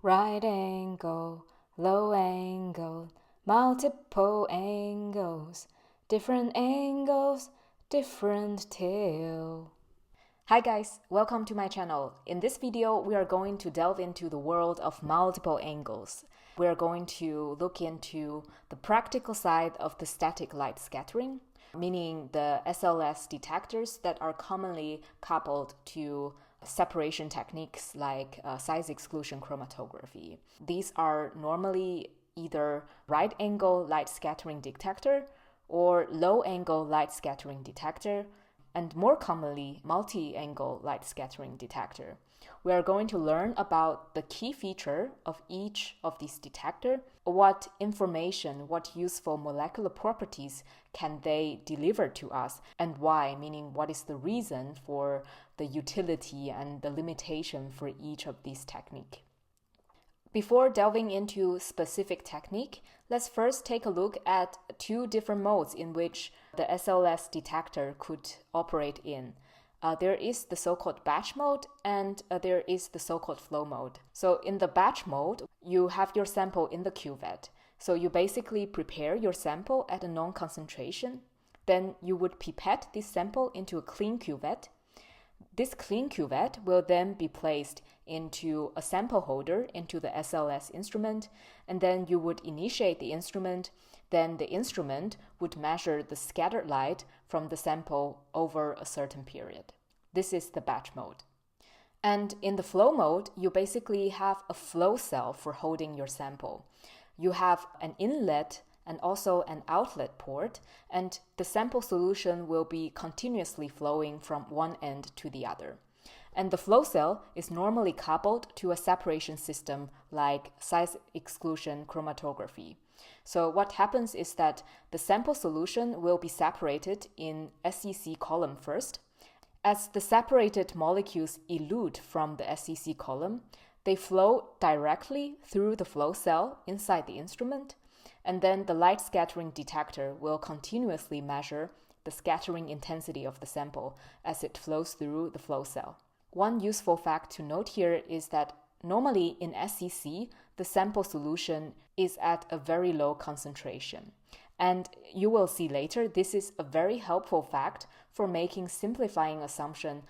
right angle, low angle, multiple angles, different angles, different tail. Hi guys, welcome to my channel. In this video, we are going to delve into the world of multiple angles. We are going to look into the practical side of the static light scattering, meaning the SLS detectors that are commonly coupled to separation techniques like size exclusion chromatography. These are normally either right angle light scattering detector or low angle light scattering detector, and more commonly multi-angle light scattering detector. We are going to learn about the key feature of each of these detectors, what information, what useful molecular properties can they deliver to us, and why, meaning what is the reason for the utility and the limitation for each of these techniques. Before delving into specific technique, let's first take a look at two different modes in which the SLS detector could operate in. There is the so-called batch mode and there is the so-called flow mode. So in the batch mode, you have your sample in the cuvette. So you basically prepare your sample at a known concentration. Then you would pipette this sample into a clean cuvette. This clean cuvette will then be placed into a sample holder into the SLS instrument, and then you would initiate the instrument. Then the instrument would measure the scattered light from the sample over a certain period. This is the batch mode. And in the flow mode, you basically have a flow cell for holding your sample. You have an inlet and also an outlet port, and the sample solution will be continuously flowing from one end to the other. And the flow cell is normally coupled to a separation system like size exclusion chromatography. So what happens is that the sample solution will be separated in SEC column first. As the separated molecules elute from the SEC column, they flow directly through the flow cell inside the instrument, and then the light scattering detector will continuously measure the scattering intensity of the sample as it flows through the flow cell. One useful fact to note here is that normally in SEC, the sample solution is at a very low concentration. And you will see later, this is a very helpful fact for making simplifying assumption.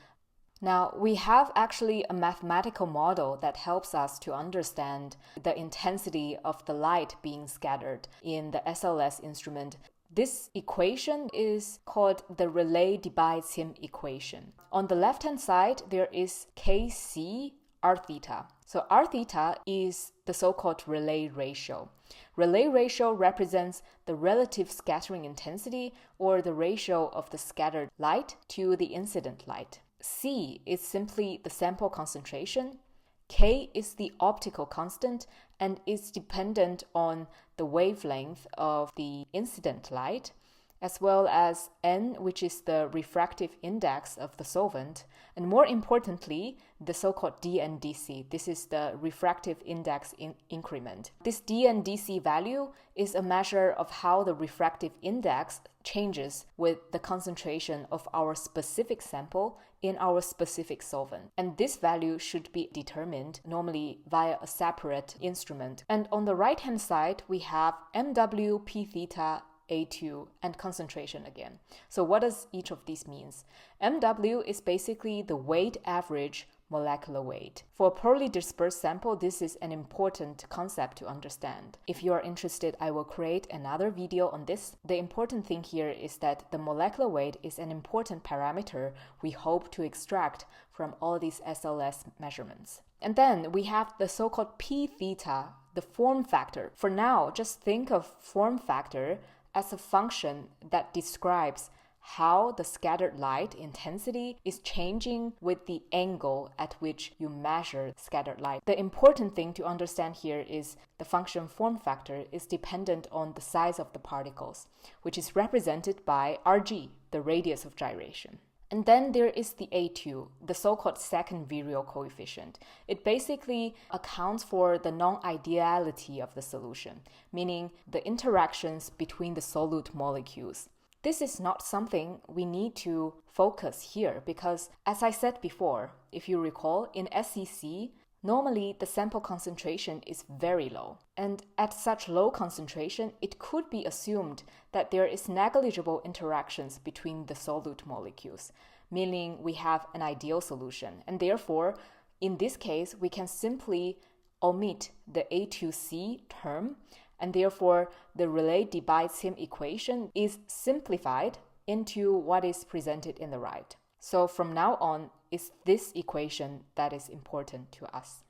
Now, we have actually a mathematical model that helps us to understand the intensity of the light being scattered in the SLS instrument. This equation is called the Rayleigh-Debye-Sim equation. On the left-hand side, there is Kc r theta. So r theta is the so-called Rayleigh ratio. Rayleigh ratio represents the relative scattering intensity or the ratio of the scattered light to the incident light. C is simply the sample concentration. K is the optical constant and is dependent on the wavelength of the incident light, as well as N, which is the refractive index of the solvent, and more importantly, the so-called dNdc. This is the refractive index increment. This dNdc value is a measure of how the refractive index changes with the concentration of our specific sample in our specific solvent. And this value should be determined normally via a separate instrument. And on the right-hand side, we have MW, P theta, A2, and concentration again. So what does each of these means? MW is basically the weight average molecular weight. For a poorly dispersed sample, this is an important concept to understand. If you are interested, I will create another video on this. The important thing here is that the molecular weight is an important parameter we hope to extract from all these SLS measurements. And then we have the so-called P theta, the form factor. For now, just think of form factor as a function that describes how the scattered light intensity is changing with the angle at which you measure scattered light. The important thing to understand here is the function form factor is dependent on the size of the particles, which is represented by Rg, the radius of gyration. And then there is the A2, the so-called second virial coefficient. It basically accounts for the non-ideality of the solution, meaning the interactions between the solute molecules. This is not something we need to focus here because, as I said before, if you recall, in SEC, normally the sample concentration is very low. And at such low concentration, it could be assumed that there is negligible interactions between the solute molecules, meaning we have an ideal solution. And therefore, in this case, we can simply omit the A2C term, and therefore the Rayleigh-Debye-Sim equation is simplified into what is presented in the right. So from now on, it's this equation that is important to us.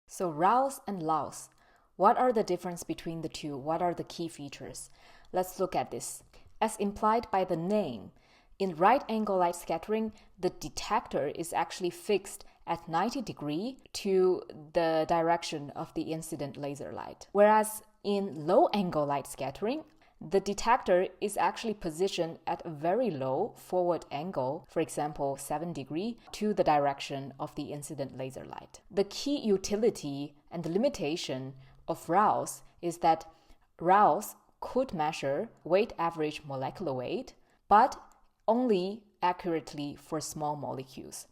So RALS and LALS, what are the difference between the two? What are the key features? Let's look at this. As implied by the name, in right angle light scattering, the detector is actually fixed at 90 degrees to the direction of the incident laser light. Whereas in low angle light scattering, the detector is actually positioned at a very low forward angle, for example 7 degrees, to the direction of the incident laser light. The key utility and the limitation of RALS is that RALS could measure weight average molecular weight, but only accurately for small molecules.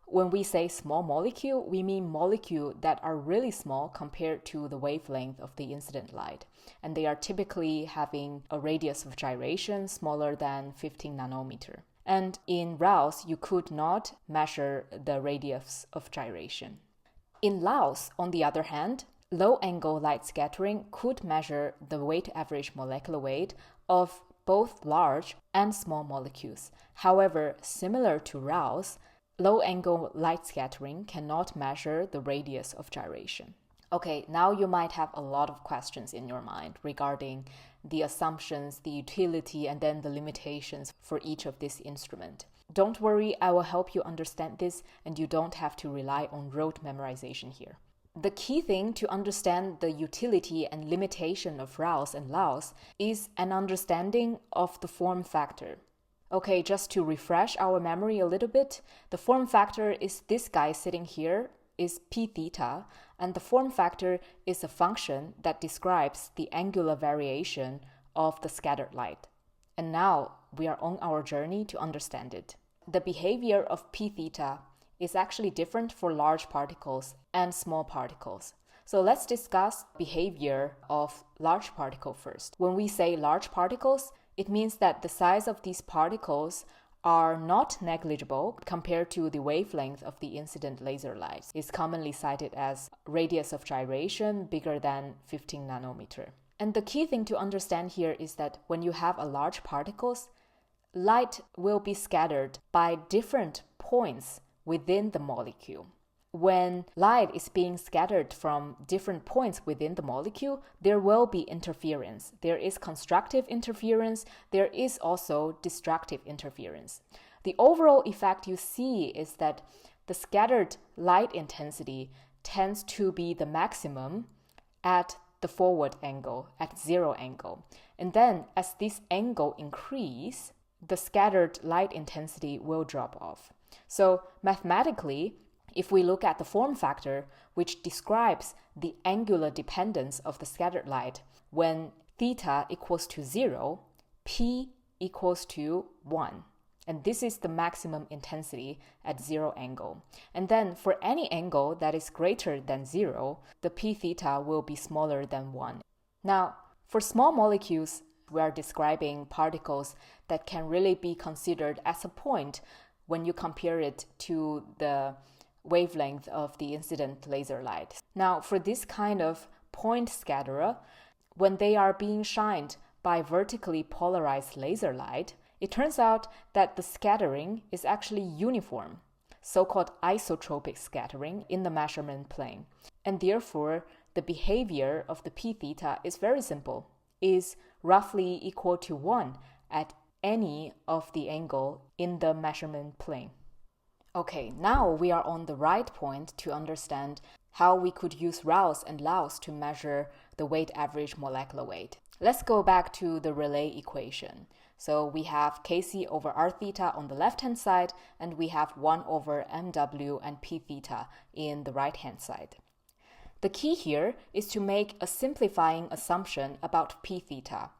When we say small molecule, we mean molecules that are really small compared to the wavelength of the incident light. And they are typically having a radius of gyration smaller than 15 nanometer. And in RALS, you could not measure the radius of gyration. In LALS, on the other hand, low angle light scattering could measure the weight average molecular weight of both large and small molecules. However, similar to RALS, low-angle light scattering cannot measure the radius of gyration. Okay, now you might have a lot of questions in your mind regarding the assumptions, the utility, and then the limitations for each of this instrument. Don't worry, I will help you understand this, and you don't have to rely on rote memorization here. The key thing to understand the utility and limitation of RALS and LALS is an understanding of the form factor. Okay, just to refresh our memory a little bit, the form factor is this guy sitting here, is p theta, and the form factor is a function that describes the angular variation of the scattered light. And now we are on our journey to understand it. The behavior of p theta is actually different for large particles and small particles. So let's discuss behavior of large particle first. When we say large particles, it means that the size of these particles are not negligible compared to the wavelength of the incident laser light. It's commonly cited as radius of gyration bigger than 15 nanometer. And the key thing to understand here is that when you have a large particles, light will be scattered by different points within the molecule. When light is being scattered from different points within the molecule, there will be interference. There is constructive interference. There is also destructive interference. The overall effect you see is that the scattered light intensity tends to be the maximum at the forward angle, at zero angle. And then as this angle increases, the scattered light intensity will drop off. So mathematically, if we look at the form factor, which describes the angular dependence of the scattered light, when theta equals to 0, p equals to 1. And this is the maximum intensity at 0 angle. And then for any angle that is greater than 0, the p theta will be smaller than 1. Now, for small molecules, we are describing particles that can really be considered as a point when you compare it to the wavelength of the incident laser light. Now, for this kind of point scatterer, when they are being shined by vertically polarized laser light, it turns out that the scattering is actually uniform, so-called isotropic scattering in the measurement plane. And therefore, the behavior of the p theta is very simple, is roughly equal to 1 at any of the angle in the measurement plane. Okay, now we are on the right point to understand how we could use RALS and LALS to measure the weight average molecular weight. Let's go back to the Rayleigh equation. So we have Kc over r theta on the left-hand side, and we have 1 over mw and p theta in the right-hand side. The key here is to make a simplifying assumption about p theta.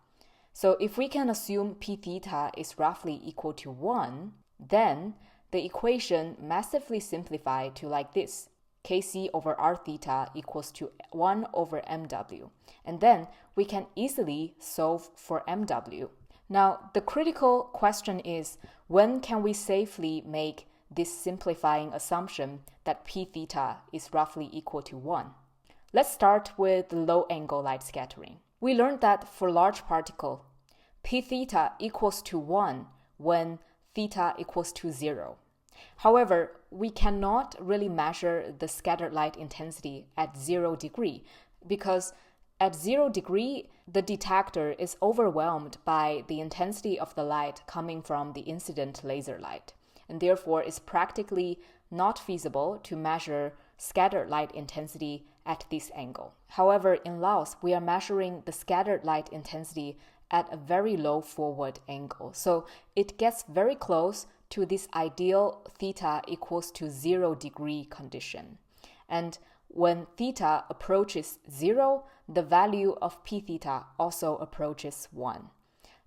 So if we can assume p theta is roughly equal to 1, then the equation massively simplifies to like this. Kc over r theta equals to 1 over mw. And then we can easily solve for mw. Now, the critical question is, when can we safely make this simplifying assumption that p theta is roughly equal to 1? Let's start with low-angle light scattering. We learned that for large particle, p theta equals to 1 when theta equals to 0. However, we cannot really measure the scattered light intensity at 0 degree because at 0 degree, the detector is overwhelmed by the intensity of the light coming from the incident laser light, and therefore it's practically not feasible to measure scattered light intensity at this angle. However, in LALS, we are measuring the scattered light intensity at a very low forward angle, so it gets very close to this ideal theta equals to 0 degree condition. And when theta approaches 0, the value of p theta also approaches 1.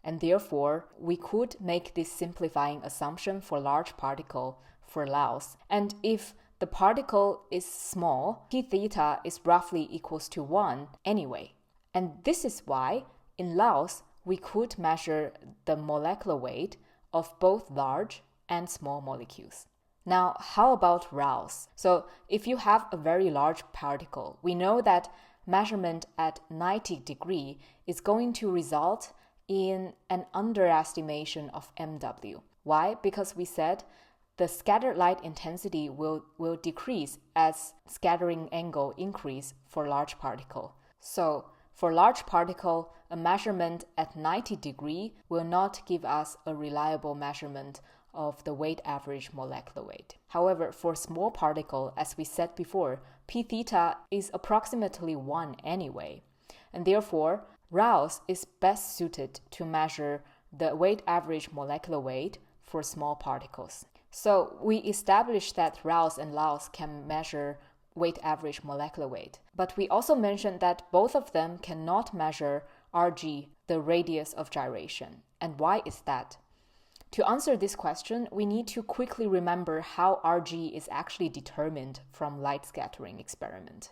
And therefore, we could make this simplifying assumption for large particle for LALS. And if the particle is small, p theta is roughly equals to 1 anyway. And this is why in LALS, we could measure the molecular weight of both large and small molecules. Now, how about RALS? So if you have a very large particle, we know that measurement at 90 degree is going to result in an underestimation of MW. Why? Because we said the scattered light intensity will decrease as scattering angle increase for large particle. So for large particle, a measurement at 90 degree will not give us a reliable measurement of the weight average molecular weight. However, for small particle, as we said before, p theta is approximately 1 anyway, and therefore RALS is best suited to measure the weight average molecular weight for small particles. So we established that RALS and LALS can measure weight average molecular weight, but we also mentioned that both of them cannot measure Rg, the radius of gyration. And why is that? To answer this question, we need to quickly remember how Rg is actually determined from light scattering experiment.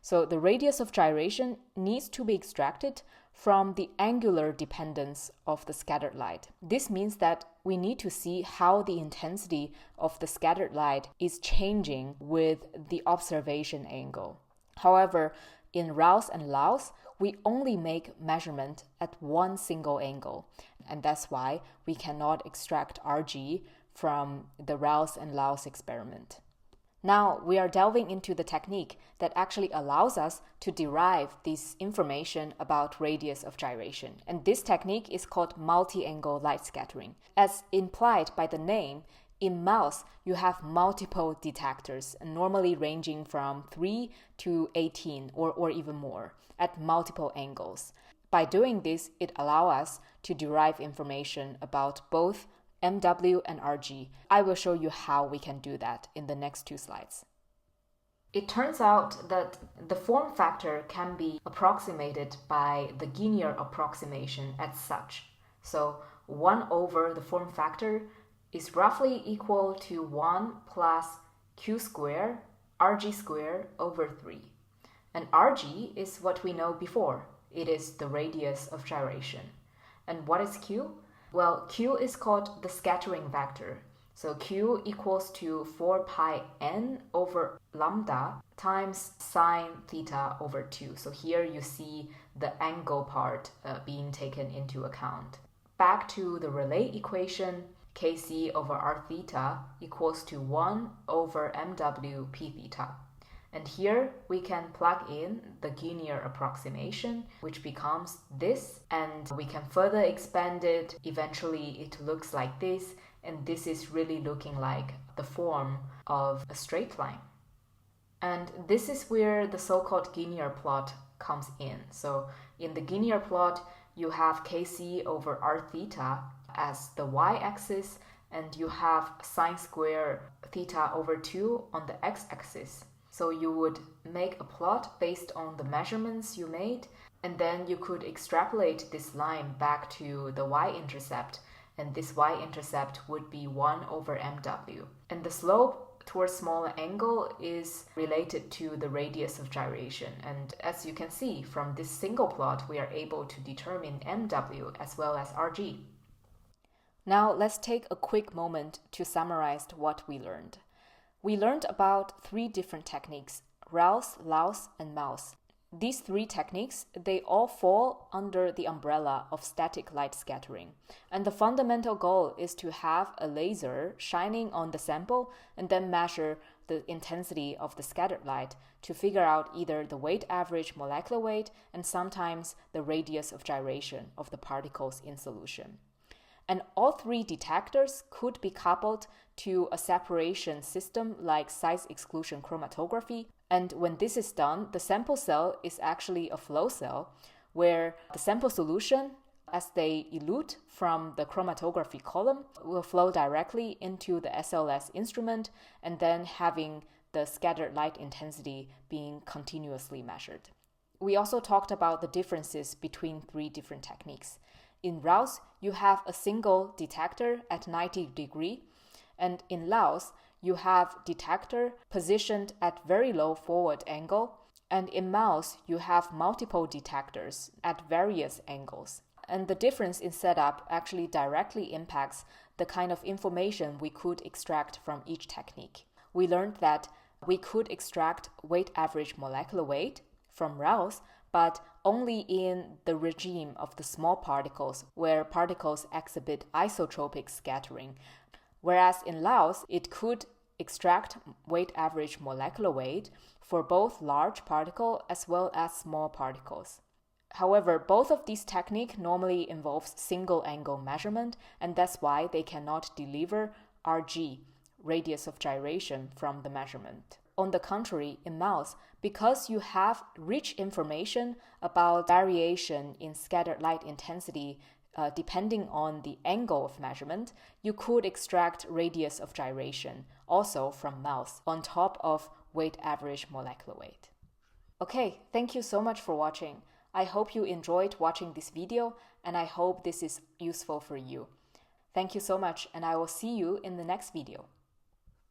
So the radius of gyration needs to be extracted from the angular dependence of the scattered light. This means that we need to see how the intensity of the scattered light is changing with the observation angle. However, in RALS and LALS, we only make measurement at one single angle, and that's why we cannot extract Rg from the RALS and LALS experiment. Now we are delving into the technique that actually allows us to derive this information about radius of gyration. And this technique is called multi-angle light scattering. As implied by the name, in MALS, you have multiple detectors, normally ranging from 3 to 18 or even more, at multiple angles. By doing this, it allows us to derive information about both MW and Rg. I will show you how we can do that in the next 2 slides. It turns out that the form factor can be approximated by the linear approximation as such. So 1 over the form factor is roughly equal to 1 plus q squared Rg squared over 3. And Rg is what we know before. It is the radius of gyration. And what is q? Well, q is called the scattering vector. So q equals to 4 pi n over lambda times sine theta over 2. So here you see the angle part being taken into account. Back to the Rayleigh equation, Kc over r theta equals to 1 over mw p theta. And here we can plug in the linear approximation, which becomes this, and we can further expand it. Eventually it looks like this, and this is really looking like the form of a straight line. And this is where the so-called linear plot comes in. So in the linear plot, you have Kc over r theta as the y-axis, and you have sine square theta over 2 on the x-axis. So you would make a plot based on the measurements you made, and then you could extrapolate this line back to the y-intercept, and this y-intercept would be 1 over mw. And the slope towards smaller angle is related to the radius of gyration. And as you can see from this single plot, we are able to determine MW as well as RG. Now let's take a quick moment to summarize what we learned. We learned about 3 different techniques: RALS, LALS, and MALS. These 3 techniques, they all fall under the umbrella of static light scattering. And the fundamental goal is to have a laser shining on the sample and then measure the intensity of the scattered light to figure out either the weight average molecular weight and sometimes the radius of gyration of the particles in solution. And all 3 detectors could be coupled to a separation system like size exclusion chromatography. And when this is done, the sample cell is actually a flow cell where the sample solution, as they elute from the chromatography column, will flow directly into the SLS instrument and then having the scattered light intensity being continuously measured. We also talked about the differences between 3 different techniques. In RALS, you have a single detector at 90 degrees, and in LALS, you have detector positioned at very low forward angle, and in MALS, you have multiple detectors at various angles. And the difference in setup actually directly impacts the kind of information we could extract from each technique. We learned that we could extract weight average molecular weight from RALS, but only in the regime of the small particles where particles exhibit isotropic scattering. Whereas in LALS, it could extract weight average molecular weight for both large particle as well as small particles. However, both of these techniques normally involves single angle measurement, and that's why they cannot deliver RG, radius of gyration, from the measurement. On the contrary, in MALS, because you have rich information about variation in scattered light intensity depending on the angle of measurement, you could extract radius of gyration also from MALS on top of weight average molecular weight. Okay, thank you so much for watching. I hope you enjoyed watching this video, and I hope this is useful for you. Thank you so much, and I will see you in the next video.